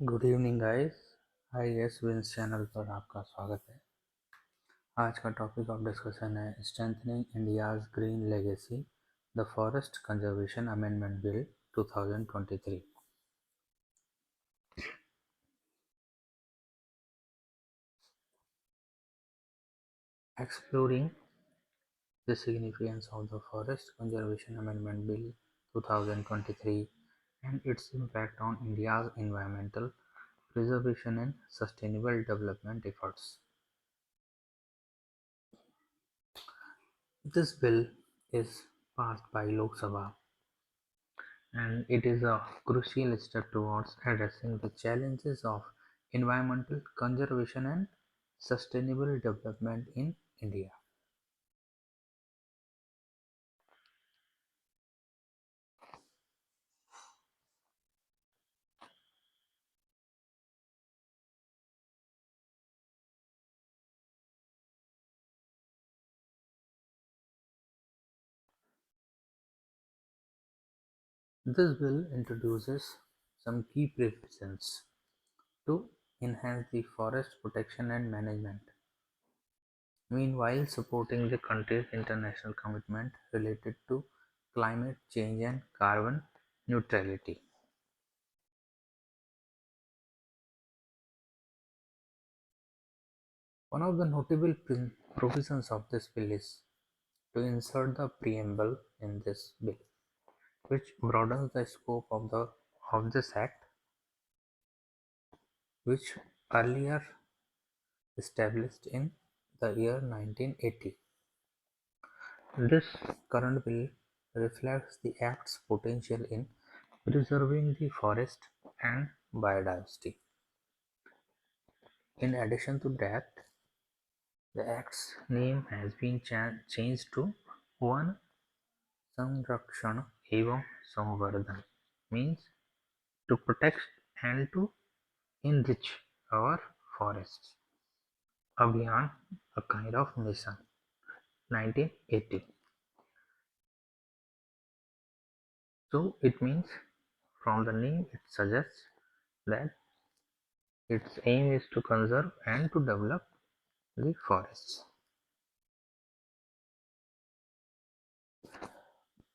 Good evening guys. IAS wins channel पर आपका स्वागत है। आज का टॉपिक ऑफ डिस्कशन है strengthening India's green legacy, the forest conservation amendment bill 2023। Exploring the significance of the Forest Conservation Amendment Bill 2023 and its impact on India's environmental preservation and sustainable development efforts. This bill is passed by Lok Sabha and it is a crucial step towards addressing the challenges of environmental conservation and sustainable development in India. This bill introduces some key provisions to enhance the forest protection and management, meanwhile supporting the country's international commitment related to climate change and carbon neutrality. One of the notable provisions of this bill is to insert the preamble in this bill, which broadens the scope of this act, which earlier established in the year 1980. This current bill reflects the act's potential in preserving the forest and biodiversity. In addition to that, the act's name has been changed to One Sanrakshan Evam Samvardhan, means to protect and to enrich our forests. Abhiyan, a kind of mission, 1980. So it means from the name it suggests that its aim is to conserve and to develop the forests.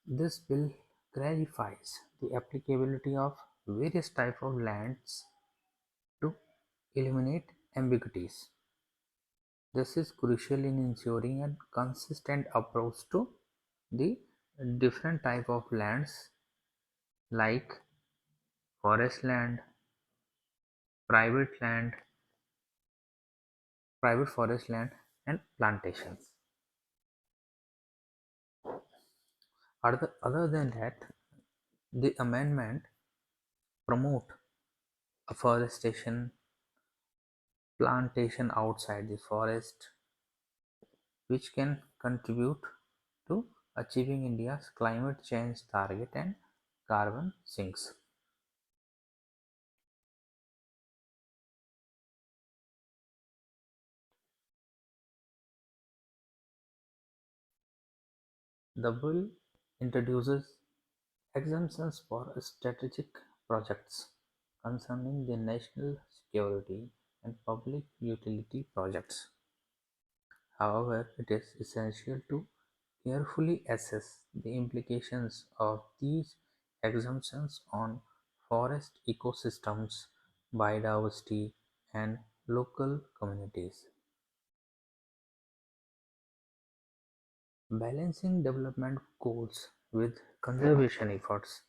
This bill clarifies the applicability of various types of lands to eliminate ambiguities. This is crucial in ensuring a consistent approach to the different type of lands like forest land, private land, private forest land and plantations. Other than that, the amendment promote afforestation, plantation outside the forest, which can contribute to achieving India's climate change target and carbon sinks. The bill introduces exemptions for strategic projects concerning the national security and public utility projects. However, it is essential to carefully assess the implications of these exemptions on forest ecosystems, biodiversity, and local communities. Balancing development goals with conservation efforts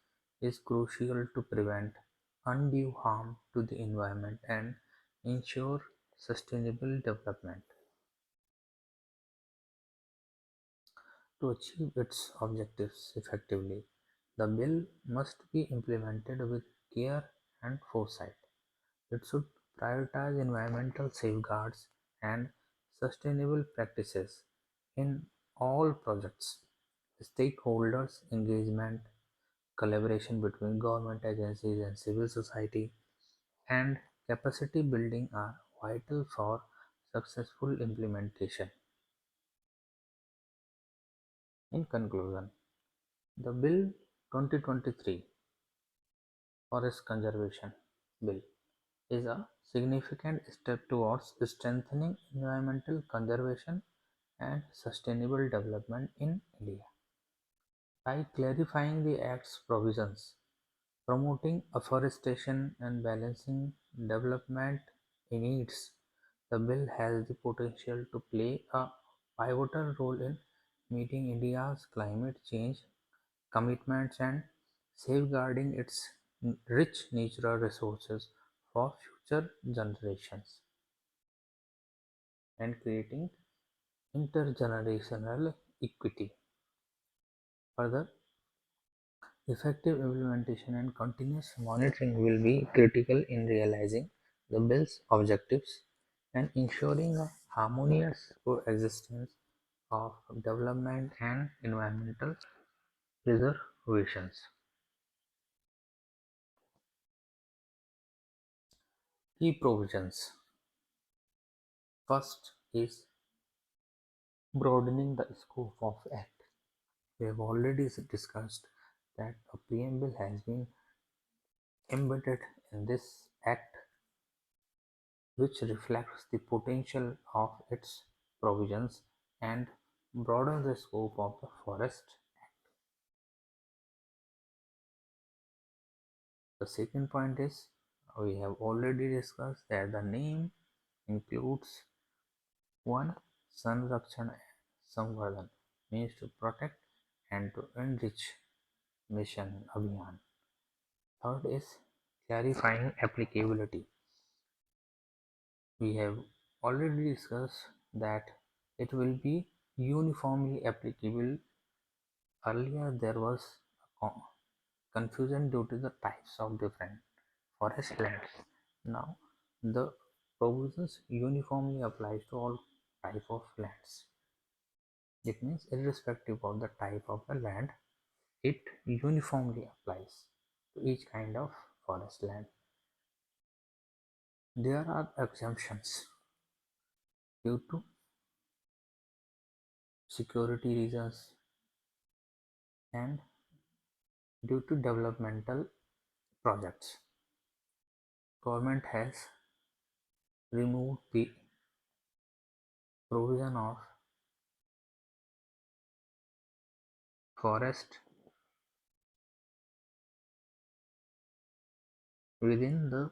is crucial to prevent undue harm to the environment and ensure sustainable development. To achieve its objectives effectively, the bill must be implemented with care and foresight. It should prioritize environmental safeguards and sustainable practices in all projects. Stakeholders' engagement, collaboration between government agencies and civil society, and capacity building are vital for successful implementation. In conclusion, the Bill 2023 Forest Conservation Bill is a significant step towards strengthening environmental conservation and sustainable development in India. By clarifying the Act's provisions, promoting afforestation and balancing development needs, the bill has the potential to play a pivotal role in meeting India's climate change commitments and safeguarding its rich natural resources for future generations and creating intergenerational equity. Further, effective implementation and continuous monitoring will be critical in realizing the bill's objectives and ensuring a harmonious coexistence of development and environmental preservations. Key provisions. First is broadening the scope of Act. We have already discussed that a preamble has been embedded in this Act, which reflects the potential of its provisions and broadens the scope of the Forest Act. The second point is we have already discussed that the name includes one Sanrakshan Samvardhan means to protect and to enrich mission Abhiyan. Third is clarifying applicability. We have already discussed that it will be uniformly applicable. Earlier, there was confusion due to the types of different forest lands. Now, the provisions uniformly applies to all type of lands. It means irrespective of the type of the land, it uniformly applies to each kind of forest land. There are exemptions due to security reasons and due to developmental projects. Government has removed the provision of forest within the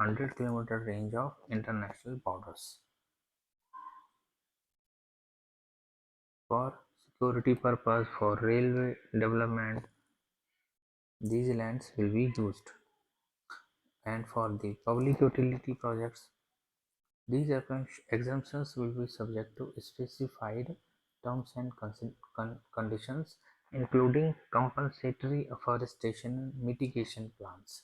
100-kilometer range of international borders. For security purpose, for railway development, these lands will be used. And for the public utility projects, these exemptions will be subject to specified terms and conditions, including compensatory afforestation mitigation plans.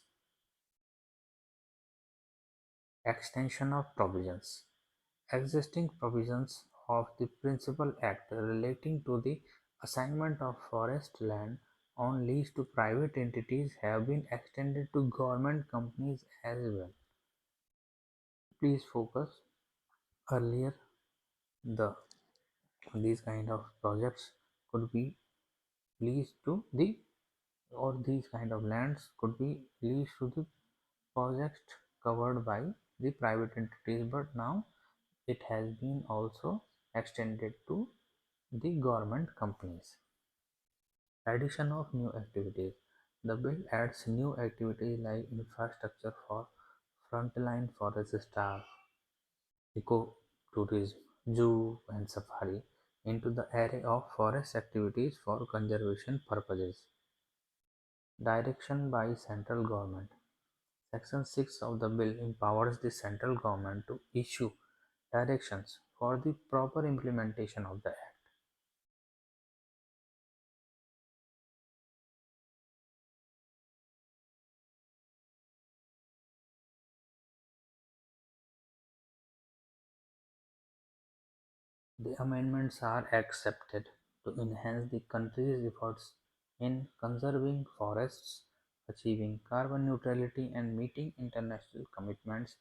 Extension of provisions. Existing provisions of the Principal Act relating to the assignment of forest land on lease to private entities have been extended to government companies as well. Please focus. Earlier, the these kind of projects could be leased to the or these kind of lands could be leased to the projects covered by the private entities, but now it has been also extended to the government companies. Addition of new activities. The bill adds new activities like infrastructure for frontline forest staff, ecotourism, zoo and safari into the array of forest activities for conservation purposes. Direction by central government. Section 6 of the bill empowers the central government to issue directions for the proper implementation of the Act. The amendments are accepted to enhance the country's efforts in conserving forests, achieving carbon neutrality, and meeting international commitments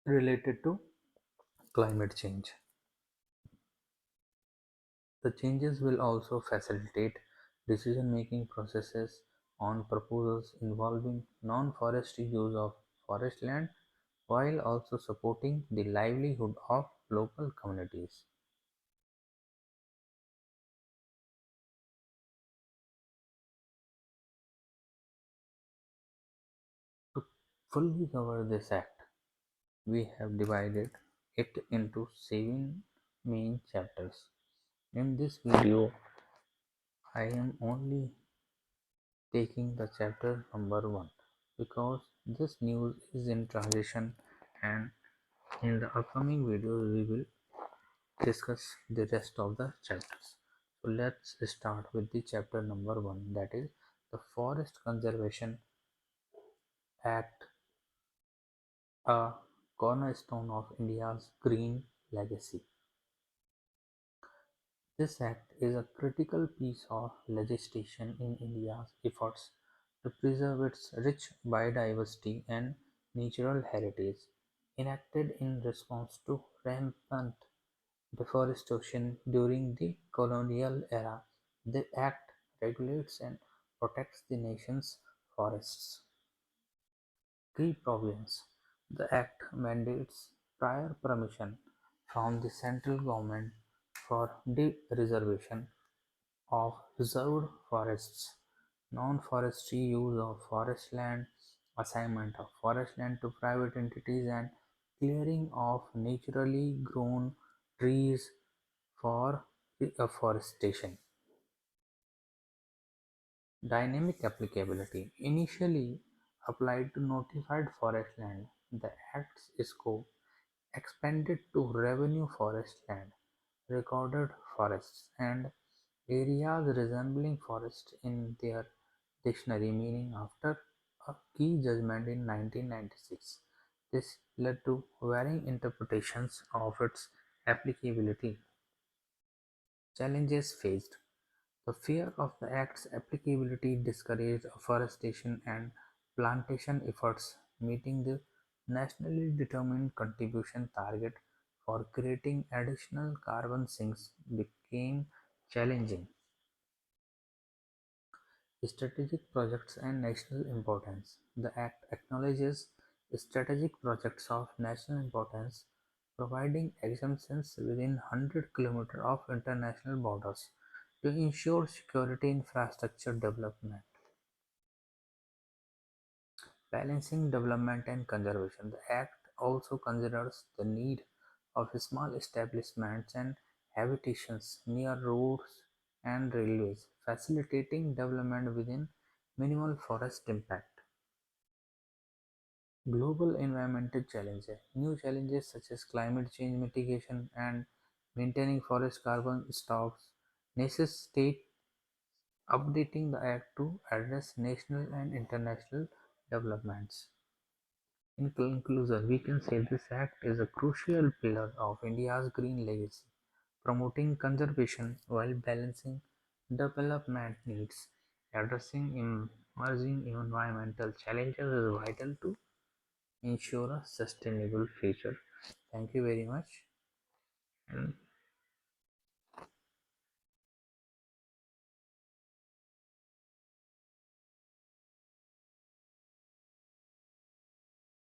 related to climate change. The changes will also facilitate decision-making processes on proposals involving non-forestry use of forest land while also supporting the livelihood of local communities. To fully cover this act, we have divided it into 7 main chapters. In this video, I am only taking the chapter number 1 because this news is in transition, and in the upcoming videos we will discuss the rest of the chapters. So let's start with the chapter number 1, that is the Forest Conservation Act, a cornerstone of India's green legacy. This act is a critical piece of legislation in India's efforts to preserve its rich biodiversity and natural heritage. Enacted in response to rampant deforestation during the colonial era, the Act regulates and protects the nation's forests. Key provisions: the Act mandates prior permission from the central government for the reservation of reserved forests, non-forestry use of forest land, assignment of forest land to private entities, and clearing of naturally grown trees for afforestation. Dynamic applicability. Initially applied to notified forest land, the Act's scope expanded to revenue forest land, recorded forests, and areas resembling forests in their dictionary meaning after a key judgment in 1996. This led to varying interpretations of its applicability. Challenges faced: the fear of the Act's applicability discouraged afforestation and plantation efforts, meeting the nationally determined contribution target for creating additional carbon sinks became challenging. Strategic projects and national importance. The Act acknowledges strategic projects of national importance, providing exemptions within 100 km of international borders to ensure security infrastructure development. Balancing development and conservation. The Act also considers the need of small establishments and habitations near roads and railways, facilitating development within minimal forest impact. Global environmental challenges. New challenges such as climate change mitigation and maintaining forest carbon stocks necessitate updating the Act to address national and international developments. In conclusion, we can say this Act is a crucial pillar of India's green legacy, promoting conservation while balancing development needs. Addressing emerging environmental challenges is vital to ensure a sustainable future. Thank you very much. And